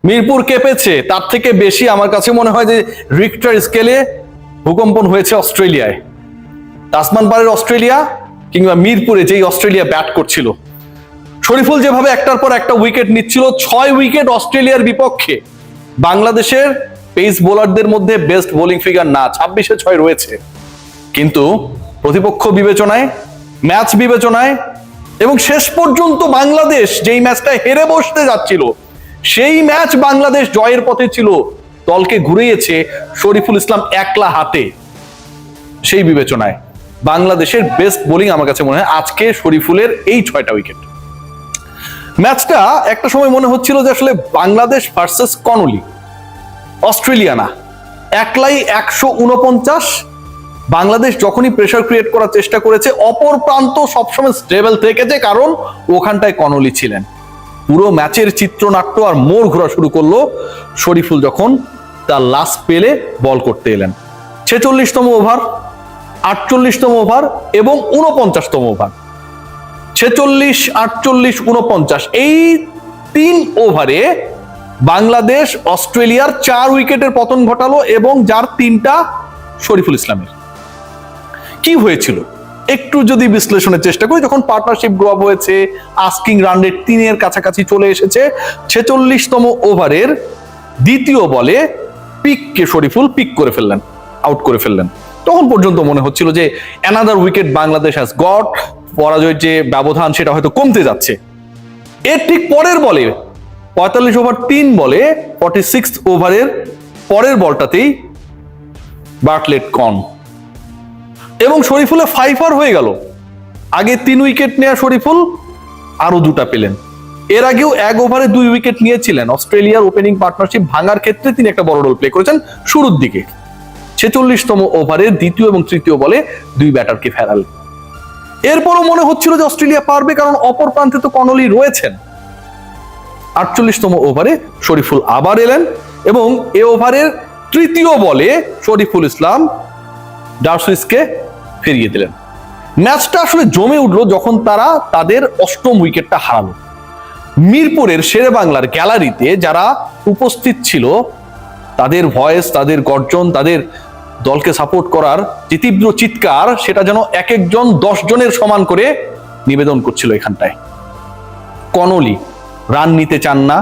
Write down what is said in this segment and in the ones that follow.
মিরপুর কেঁপেছে, তার থেকে বেশি আমার কাছে মনে হয় যে রিক্টার স্কেলে ভূকম্পন হয়েছে অস্ট্রেলিয়ায়। তাসমান পারের অস্ট্রেলিয়া কিংবা মিরপুরে যেই অস্ট্রেলিয়া ব্যাট করছিল, শরীফুল যেভাবে একটার পর একটা উইকেট নিচ্ছিল, 6 উইকেট অস্ট্রেলিয়ার বিপক্ষে। বাংলাদেশের পেস বোলারদের মধ্যে বেস্ট বোলিং ফিগার না, 26-এ 6 রয়েছে, কিন্তু প্রতিপক্ষ বিবেচনায়, ম্যাচ বিবেচনায় এবং শেষ পর্যন্ত বাংলাদেশ যেই ম্যাচটা হেরে বসতে যাচ্ছিল, সেই ম্যাচ বাংলাদেশ জয়ের পথে ছিল, দলকে ঘুরিয়েছে শরীফুল ইসলাম একলা হাতে। সেই বিবেচনায় বাংলাদেশের বেস্ট বোলিং আমার কাছে মনে হয় আজকে শরীফুলের এই 6টা উইকেট। ম্যাচটা একটা সময় মনে হচ্ছিল যে আসলে বাংলাদেশ ভার্সেস কনলি, অস্ট্রেলিয়া না, একলাই 149। বাংলাদেশ যখনই প্রেসার ক্রিয়েট করার চেষ্টা করেছে, অপর প্রান্ত সবসময় স্টেবল থেকেছে, কারণ ওখানটায় কনলি ছিলেন। পুরো ম্যাচের চিত্রনাট্য আর মোড় ঘোরা শুরু করলো শরীফুল যখন তার লাস্ট পেলে বল করতে এলেন। 46তম ওভার, 48তম ওভার এবং 49তম ওভার। 46, 48, 49 এই 3 ওভারে বাংলাদেশ অস্ট্রেলিয়ার 4 উইকেটের পতন ঘটালো, এবং যার 3টা শরীফুল ইসলামের। কি হয়েছিল একটু যদি বিশ্লেষণের চেষ্টা করি, যখন পার্টনারশিপ গ্রো আপ হয়েছে, আস্কিং রান রেট 3-এর কাছাকাছি চলে এসেছে, 46তম ওভারের দ্বিতীয় বলে পিককে শরীফুল পিক করে ফেললেন, আউট করে ফেললেন। তখন পর্যন্ত মনে হচ্ছিল যে another wicket Bangladesh has got, পরাজয়ের যে ব্যবধান সেটা হয়তো কমতে যাচ্ছে। এর ঠিক পরের বলে 45 ওভার 3 বলে 46 ওভারের পরের বলটাতেই বার্টলেট কন, এবং শরীফুলে 5 হয়ে গেল। আগে 3 উইকেট নেওয়া শরীফুল আরো 2টা পেলেন। এর আগেও 1 ওভারে 2 উইকেট নিয়েছিলেন। অস্ট্রেলিয়ার ওপেনিং পার্টনারশিপ ভাঙার ক্ষেত্রে তিনি একটা বড় রোল প্লে করেছেন শুরুর দিকে। 46তম ওভারের দ্বিতীয় এবং তৃতীয় বলে 2 ব্যাটারকে ফেরালেন। এরপরও মনে হচ্ছিল যে অস্ট্রেলিয়া পারবে, কারণ অপর প্রান্তে তো কনলি রয়েছেন। 48তম ওভারে শরীফুল আবার এলেন, এবং এ ওভারের তৃতীয় বলে শরীফুল ইসলাম ডারসুইসকে ফিরিয়ে দিলেন। ম্যাচটা আসলে জমে উঠলো যখন তারা তাদের 8ম উইকেটটা হারালো। মিরপুরের শেরে বাংলার গ্যালারিতে যারা উপস্থিত ছিল, তাদের ভয়েস, তাদের গর্জন, তাদের দলকে সাপোর্ট করার যে তীব্র চিৎকার, সেটা যেন এক একজন 10 জনের সমান করে নিবেদন করছিল এখানটায়। কনলি রান নিতে চান না,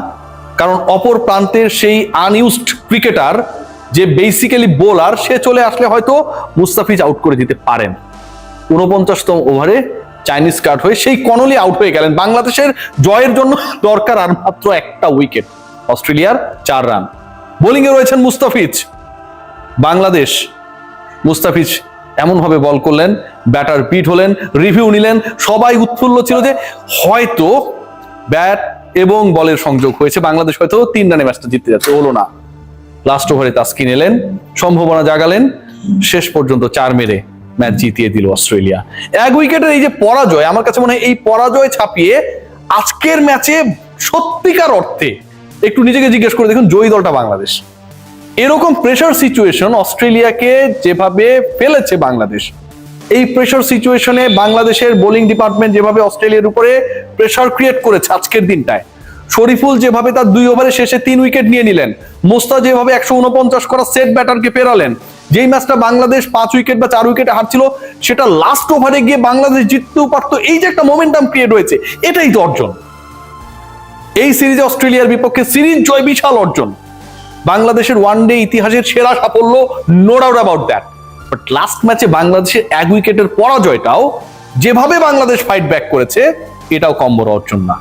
কারণ অপর প্রান্তের সেই আনইউজড ক্রিকেটার যে বেসিক্যালি বোলার, সে চলে আসলে হয়তো মুস্তাফিজ আউট করে দিতে পারেন। 49তম ওভারে চাইনিজ কাট হয়ে সেই কনলি আউট হয়ে গেলেন। বাংলাদেশের জয়ের জন্য দরকার আর মাত্র একটা উইকেট, অস্ট্রেলিয়ার 4 রান। বোলিং এ রয়েছেন মুস্তাফিজ। বাংলাদেশ, মুস্তাফিজ এমন ভাবে বল করলেন, ব্যাটার বিট হলেন, রিভিউ নিলেন, সবাই উৎফুল্ল ছিল যে হয়তো ব্যাট এবং বলের সংযোগ হয়েছে, বাংলাদেশ হয়তো 3 রানে ম্যাচটা জিততে যাচ্ছে। হলো না। লাস্ট ওভারে তাসকিন এলেন, সম্ভাবনা জাগালেন, শেষ পর্যন্ত 4 মেরে ম্যাচ জিতিয়ে দিল অস্ট্রেলিয়া। 1 উইকেটের এই যে পরাজয়, আমার কাছে মনে হয় এই পরাজয় ছাপিয়ে আজকের ম্যাচে সত্যিকার অর্থে একটু নিজেকে জিজ্ঞেস করে দেখুন, জয়ী দলটা বাংলাদেশ। এরকম প্রেসার সিচুয়েশন অস্ট্রেলিয়াকে যেভাবে ফেলেছে বাংলাদেশ, এই প্রেসার সিচুয়েশনে বাংলাদেশের বোলিং ডিপার্টমেন্ট যেভাবে অস্ট্রেলিয়ার উপরে প্রেসার ক্রিয়েট করেছে আজকের দিনটায়, শরীফুল যেভাবে তার 2 ওভারে শেষে 3 উইকেট নিয়ে নিলেন, মোস্তা যেভাবে 149 করা সেট ব্যাটারকে পেরালেন, যেই ম্যাচটা বাংলাদেশ 5 উইকেট বা 4 উইকেটে হারছিল, সেটা লাস্ট ওভারে গিয়ে বাংলাদেশ জিততেও পারতো। এই যে একটা মোমেন্টাম ক্রিয়েট হয়েছে, এটাই তো অর্জন। এই সিরিজে অস্ট্রেলিয়ার বিপক্ষে সিরিজ জয় বিশাল অর্জন, বাংলাদেশের ওয়ানডে ইতিহাসের সেরা সাফল্য, no doubt about that. But last ম্যাচে বাংলাদেশের 1 উইকেটের পরাজয়টাও যেভাবে বাংলাদেশ ফাইট ব্যাক করেছে, এটাও কম বড় অর্জন না।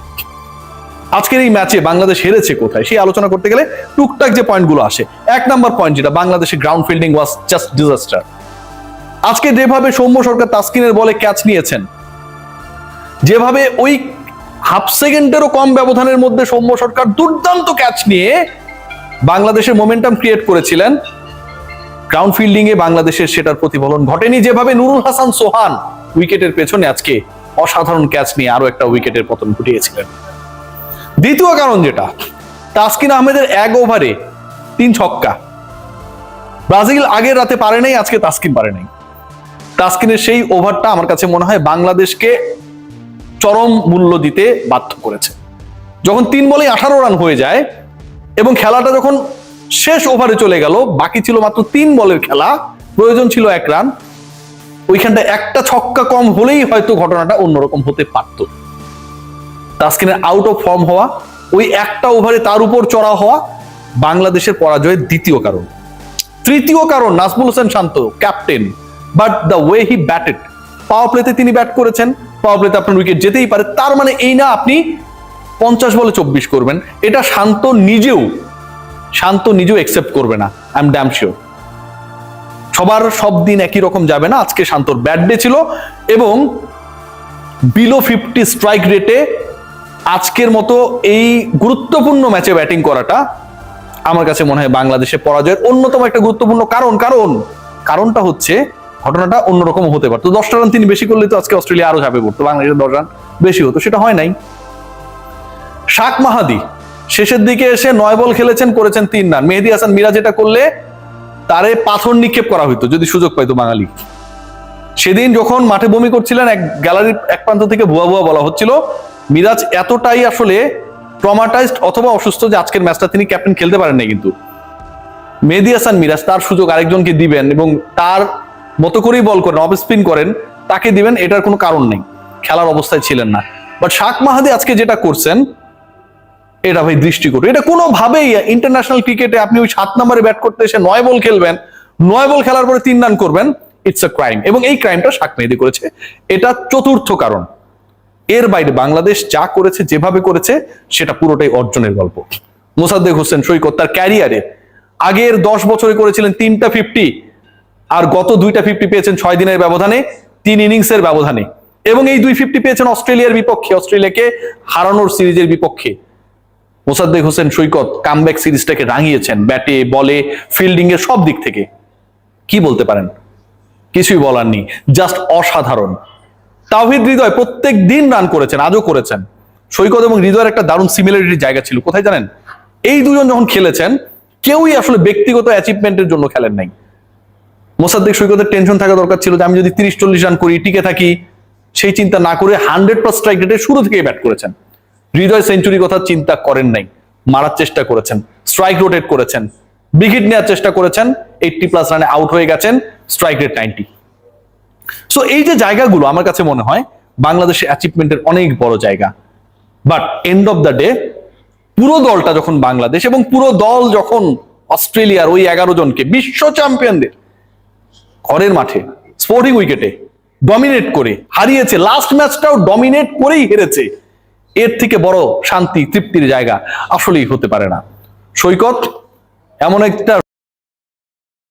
আজকের এই ম্যাচে বাংলাদেশ হেরেছে কোথায়, সেই আলোচনা করতে গেলে টুকটাক যে পয়েন্টগুলো আসে, 1 নাম্বার পয়েন্ট যেটা, বাংলাদেশের ground fielding was just disaster. আজকে যেভাবে সৌম্য সরকার তাসকিনের বলে ক্যাচ নিয়েছেন, যেভাবে ওই হাফ সেকেন্ডেরও কম ব্যবধানের মধ্যে সৌম্য সরকার দুর্দান্ত ক্যাচ নিয়ে বাংলাদেশের মোমেন্টাম ক্রিয়েট করেছিলেন, গ্রাউন্ড ফিল্ডিং এ বাংলাদেশের সেটার প্রতিফলন ঘটেনি। যেভাবে নুরুল হাসান সোহান উইকেটের পেছনে আজকে অসাধারণ ক্যাচ নিয়ে আরো একটা উইকেটের পতন ঘটিয়েছিলেন। দ্বিতীয় কারণ যেটা, তাসকিন আহমেদের 1 ওভারে 3 ছক্কা। ব্রাজিল আগের রাতে পারে নাই, আজকে তাসকিন পারে নাই। তাসকিনের সেই ওভারটা আমার কাছে মনে হয় বাংলাদেশকে চরম মূল্য দিতে বাধ্য করেছে। যখন 3 বলেই 18 রান হয়ে যায়, এবং খেলাটা যখন শেষ ওভারে চলে গেল, বাকি ছিল মাত্র 3 বলের খেলা, প্রয়োজন ছিল 1 রান, ওইখানটা একটা ছক্কা কম হলেই হয়তো ঘটনাটা অন্যরকম হতে পারত। তাসকিনের আউট অফ ফর্ম হওয়া, ওই একটা ওভারে তার উপর চড়া হওয়া বাংলাদেশের পরাজয়ের দ্বিতীয় কারণ। তৃতীয় কারণ Najmul Hossain Shanto, captain, but the way he batted. Power প্লেতে তিনি ব্যাট করেছেন, পাওয়ার প্লেতে আপনার উইকেট যেতেই পারে, তার মানে এই না আপনি 50 বলে 24 করবেন। এটা শান্ত নিজেও একসেপ্ট করবে না, আই এম ড্যাম শিওর। সবার সব দিন একই রকম যাবে না, আজকে শান্তর ব্যাট ডে ছিল এবং বিলো 50 স্ট্রাইক রেটে আজকের মতো এই গুরুত্বপূর্ণ ম্যাচে ব্যাটিং করাটা আমার কাছে মনে হয় বাংলাদেশের পরাজয়ের অন্যতম একটা গুরুত্বপূর্ণ কারণটা হচ্ছে ঘটনাটা অন্যরকম হতে পারতো। 10টা রান তিনি বেশি করলে তো আজকে অস্ট্রেলিয়া আরো ঝাঁপে পড়তো, বাংলাদেশের 10 রান বেশি হতো, সেটা হয় নাই। শাক মাহাদি শেষের দিকে এসে 9 বল খেলেছেন, করেছেন 3 রান। মেহেদী হাসান মিরাজ এটা করলে তারে পাথর নিক্ষেপ করা হইতো যদি সুযোগ পাইতো বাঙালি। সেদিন যখন মাঠে বমি করছিলেন, এক গ্যালারির এক প্রান্ত থেকে ভুয়া বলা হচ্ছিল, মিরাজ এতটাই আসলে ট্রমাটাইজড অথবা অসুস্থ যে আজকের ম্যাচটা তিনি ক্যাপ্টেন খেলতে পারেন নাই। কিন্তু মেহেদী হাসান মিরাজ তার সুযোগ আরেকজনকে দিবেন এবং তার মতো করেই বল করেন, অফ স্পিন করেন, তাকে দিবেন, এটার কোনো কারণ নেই, খেলার অবস্থায় ছিলেন না। বাট শাক মাহাদি আজকে যেটা করছেন এটা ভাই দৃষ্টিকটু। এটা কোনোভাবেই ইন্টারন্যাশনাল ক্রিকেটে আপনি ওই 7 নম্বরে ব্যাট করতে এসে 9 বল খেলবেন, 9 বল খেলার পরে 3 রান করবেন, ইটস আ ক্রাইম। এবং এই ক্রাইমটা শাক মেহেদী করেছে, এটা চতুর্থ কারণ। এর বাইরে বাংলাদেশ যা করেছে, যেভাবে করেছে, সেটা পুরোটাই অর্জনের গল্প। মোসাদ্দেক হোসেন সৈকত তার ক্যারিয়ারে আগের 10 বছরে করেছিলেন 3টা 50, আর গত 2টা 50 পেয়েছেন 6 দিনের ব্যবধানে, 3 ইনিংসের ব্যবধানে। এবং এই 2 50 পেয়েছেন অস্ট্রেলিয়ার বিপক্ষে, অস্ট্রেলিয়াকে হারানোর সিরিজের বিপক্ষে। মোসাদ্দেক হোসেন সৈকত কামব্যাক সিরিজটাকে রাঙিয়েছেন ব্যাটে, বলে, ফিল্ডিং এর সব দিক থেকে। কি বলতে পারেন? কিছুই বলার নেই, জাস্ট অসাধারণ। তাওহিদ হৃদয় প্রত্যেক দিন রান করেছেন, আজও করেছেন। সৈকত এবং হৃদয়ের একটা দারুণ সিমিলারিটির জায়গা ছিল, কোথায় জানেন? এই দুজন যখন খেলেছেন, কেউই আসলে ব্যক্তিগত অ্যাচিভমেন্টের জন্য খেলেন নাই। মোসাদ্দেক সৈকতের টেনশন থাকা দরকার ছিল যে আমি যদি 30-40 রান করি, টিকে থাকি, সেই চিন্তা না করে 100+ স্ট্রাইক রেটে শুরু থেকেই ব্যাট করেছেন। হৃদয় সেঞ্চুরি কথা চিন্তা করেন নাই, মারার চেষ্টা করেছেন, স্ট্রাইক রোটেট করেছেন, উইকেট নেওয়ার চেষ্টা করেছেন, 80+ রানে আউট হয়ে গেছেন, স্ট্রাইক রেট 90। সো এই যে জায়গাগুলো আমার কাছে মনে হয় বাংলাদেশের অ্যাচিভমেন্টের অনেক বড় জায়গা। But end of the day পুরো দলটা যখন বাংলাদেশ এবং পুরো দল যখন অস্ট্রেলিয়ার ওই 11 জনকে, বিশ্ব চ্যাম্পিয়নদের ঘরের মাঠে স্পোর্টিং উইকেটে ডমিনেট করে হারিয়েছে, লাস্ট ম্যাচটাও ডমিনেট করেই হেরেছে, এর থেকে বড় শান্তি তৃপ্তির জায়গা আসলেই হতে পারে না। সৈকত এমন একটা